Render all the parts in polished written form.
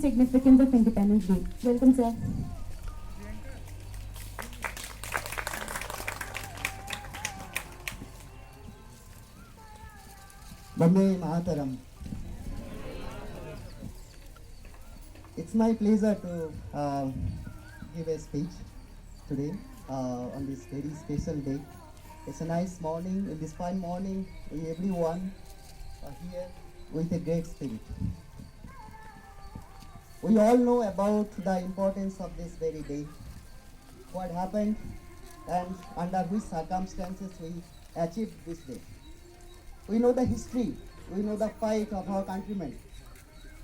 significance of Independence Day. Welcome, sir. Vande Mataram. It's my pleasure to give a speech today on this very special day. It's a nice morning. In this fine morning, everyone are here with a great spirit. We all know about the importance of this very day, what happened, and under which circumstances we achieved this day. We know the history, we know the fight of our countrymen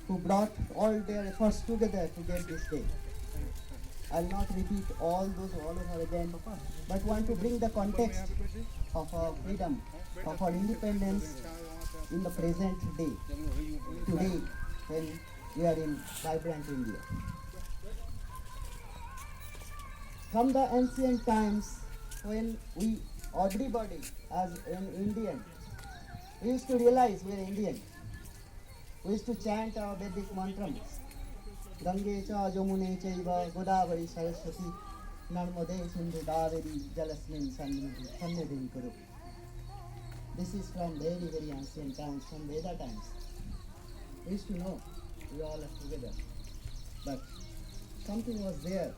who brought all their efforts together to get this day. I'll not repeat all over again, but want to bring the context of our freedom, of our independence in the present day, today when we are in vibrant India. From the ancient times when everybody as an Indian, we used to realize we are Indian. We used to chant our Vedic mantras. Gange cha Jamune chaiva Godavari Saraswati Narmade Sindhu Daveri Jalasmin Sannidhin Kuru. This is from very, very ancient times, from Veda times. We used to know we all are together. But something was there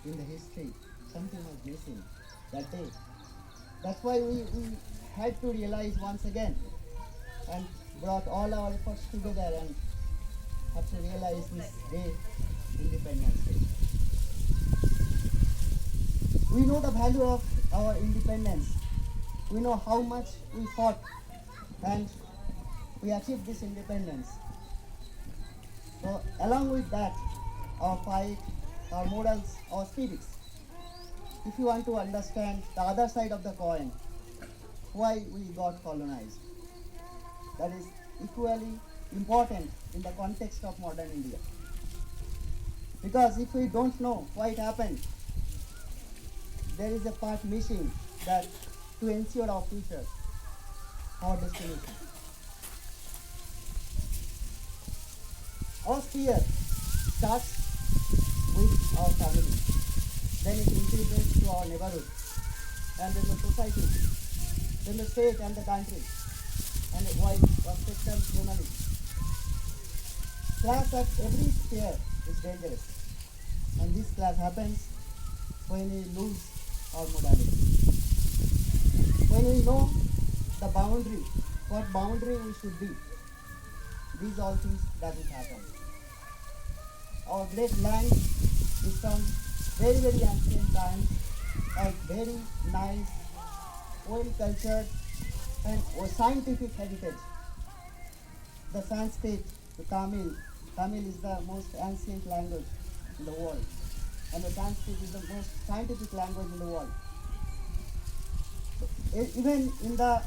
in the history, something was missing that day. That's why we had to realize once again and brought all our efforts together and have to realize this day, Independence Day. We know the value of our independence. We know how much we fought and we achieved this independence. So along with that, our fight, our morals, our spirits. If you want to understand the other side of the coin, why we got colonized, that is equally important in the context of modern India. Because if we don't know why it happened, there is a part missing that to ensure our future, our destination. Our sphere starts with our family, then it increases to our neighborhood, and then the society, then the state and the country, and a wide spectrum globally. Clash at every sphere is dangerous, and this clash happens when we lose our modality. When we know the boundary, what boundary we should be, these all things doesn't happen. Our great land is from very, very ancient times, a very nice, well cultured and scientific heritage. The Sanskrit, the Tamil is the most ancient language in the world, and the Sanskrit is the most scientific language in the world. So, even in the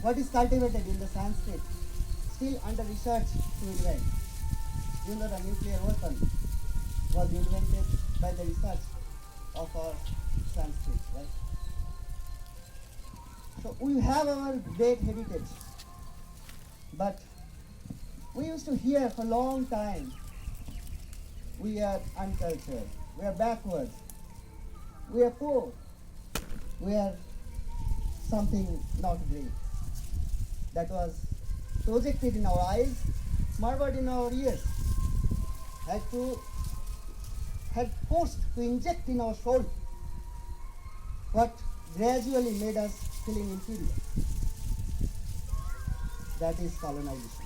what is cultivated in the Sanskrit, still under research to invent. You know, the nuclear weapon was invented by the research of our Sanskrit, right? So we have our great heritage, but we used to hear for a long time, we are uncultured, we are backward, we are poor, we are something not great. That was projected in our eyes, murmured in our ears, had forced to inject in our soul what gradually made us feeling inferior. That is colonization.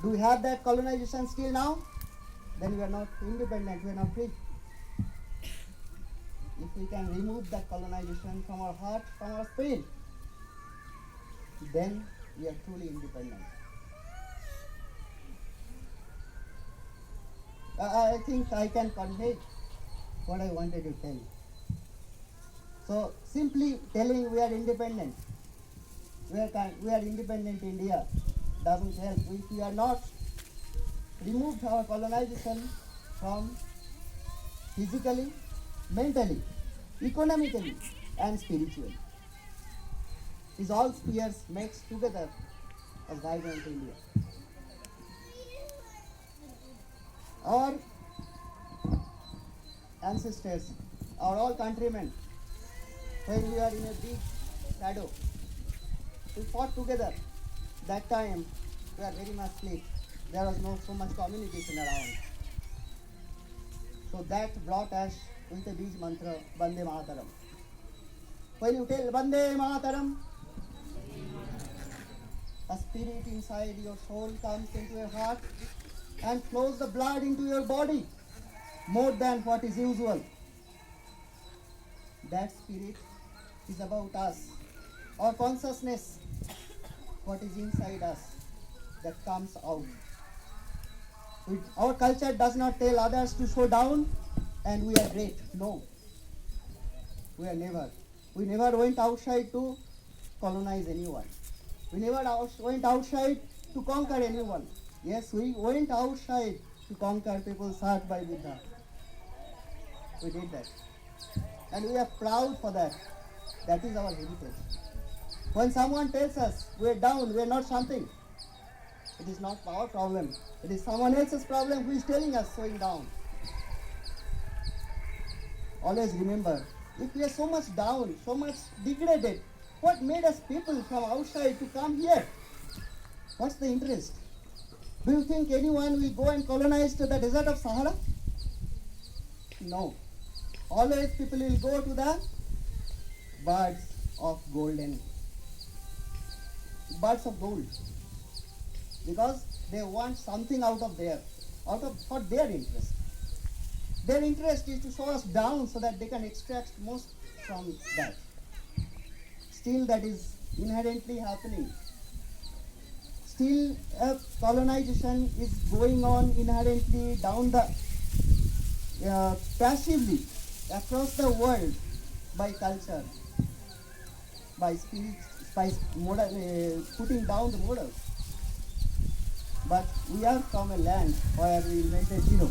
Do we have that colonization still now? Then we are not independent, we are not free. If we can remove that colonization from our heart, from our spirit, then we are truly independent. I think I can convey what I wanted to tell. So simply telling we are independent, we are independent India doesn't help if we are not removed our colonization from physically, mentally, economically and spiritually. These all spheres mixed together as vibrant India. Our ancestors, our all countrymen, when we are in a big shadow, we fought together. That time we are very much split. There was no so much communication around. So that brought us with the beach mantra Bande Mataram. When you tell Bande Mataram, a spirit inside your soul comes into your heart and flows the blood into your body more than what is usual. That spirit is about us, our consciousness, what is inside us that comes out. Our culture does not tell others to slow down and we are great. No, we are never. We never went outside to colonize anyone. We never went outside to conquer anyone. Yes, we went outside to conquer people's heart by Buddha. We did that. And we are proud for that. That is our heritage. When someone tells us we are down, we are not something, it is not our problem. It is someone else's problem who is telling us going down. Always remember, if we are so much down, so much degraded, what made us people from outside to come here? What's the interest? Do you think anyone will go and colonize to the desert of Sahara? No. Always people will go to the birds of golden. Birds of gold. Because they want something out of there, out of for their interest. Their interest is to show us down so that they can extract most from that. Still that is inherently happening. Still colonization is going on inherently down the passively across the world by culture, by spirit, by putting down the models. But we are from a land where we invented zero.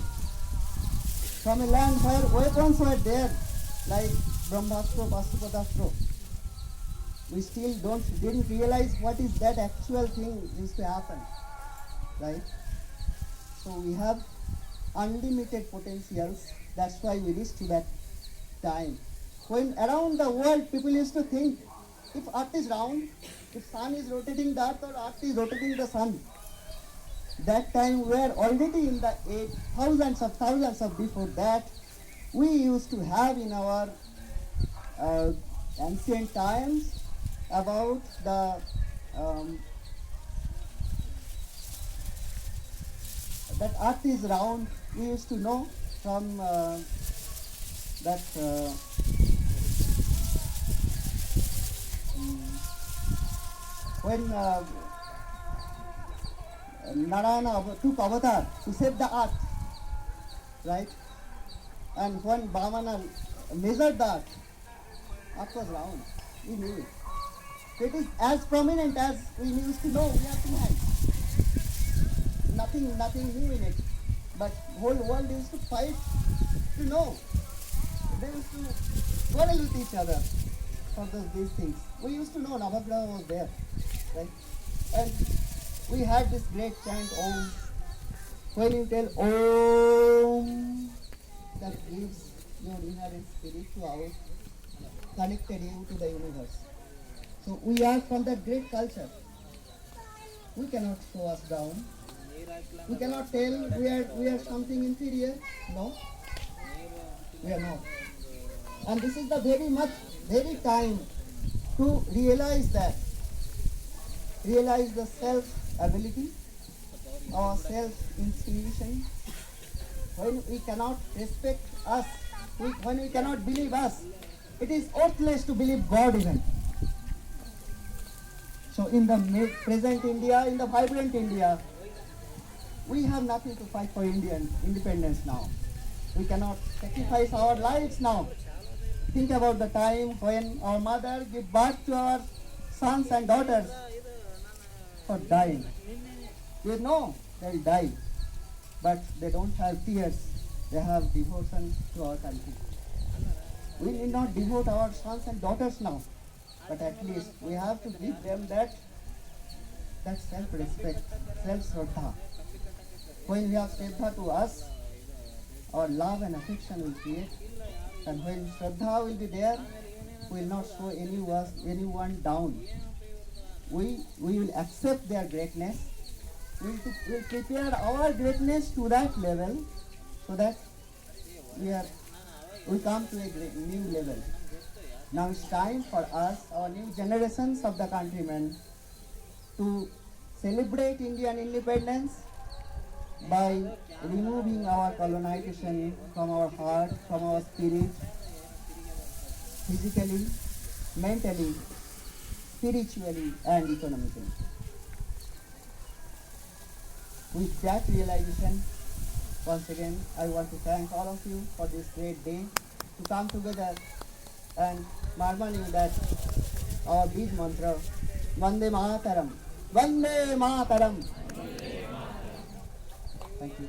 From a land where weapons were there, like Brahmastra, Pasupadastra. We still didn't realize what is that actual thing used to happen, right? So we have unlimited potentials. That's why we reached to that time. When around the world people used to think, if Earth is round, if Sun is rotating the Earth or Earth is rotating the Sun, that time we were already in the thousands of before that. We used to have in our ancient times about the that Earth is round. We used to know from that when Narayana took avatar to save the earth, right? And when Bhavana measured the earth was round. We knew it. It is as prominent as we used to know. We have to hide. Nothing new in it. But whole world used to fight to know. They used to quarrel with each other for these things. We used to know Navagraha was there, right? And we had this great chant Om. When you tell Om, that gives your inherent spirit to our connected you to the universe. So we are from that great culture. We cannot show us down. We cannot tell we are something inferior. No, we are not. And this is the very time to realize that. Realize the self-ability, our self-inspiration. When we cannot respect us, when we cannot believe us, it is worthless to believe God even. So in the present India, in the vibrant India, we have nothing to fight for Indian independence now. We cannot sacrifice our lives now. Think about the time when our mother gave birth to our sons and daughters for dying. They know they'll die, but they don't have tears. They have devotion to our country. We need not devote our sons and daughters now, but at least we have to give them that self-respect, self-shraddha. When we have shraddha to us, our love and affection will create. And when Shraddha will be there, we will not show anyone down. We will accept their greatness. We'll prepare our greatness to that level so that we come to a new level. Now it's time for us, our new generations of the countrymen, to celebrate Indian independence by removing our colonization from our heart, from our spirit, physically, mentally, spiritually, and economically. With that realization, once again, I want to thank all of you for this great day to come together and marveling that our big mantra, Vande Mataram, Vande Mataram. Thank you.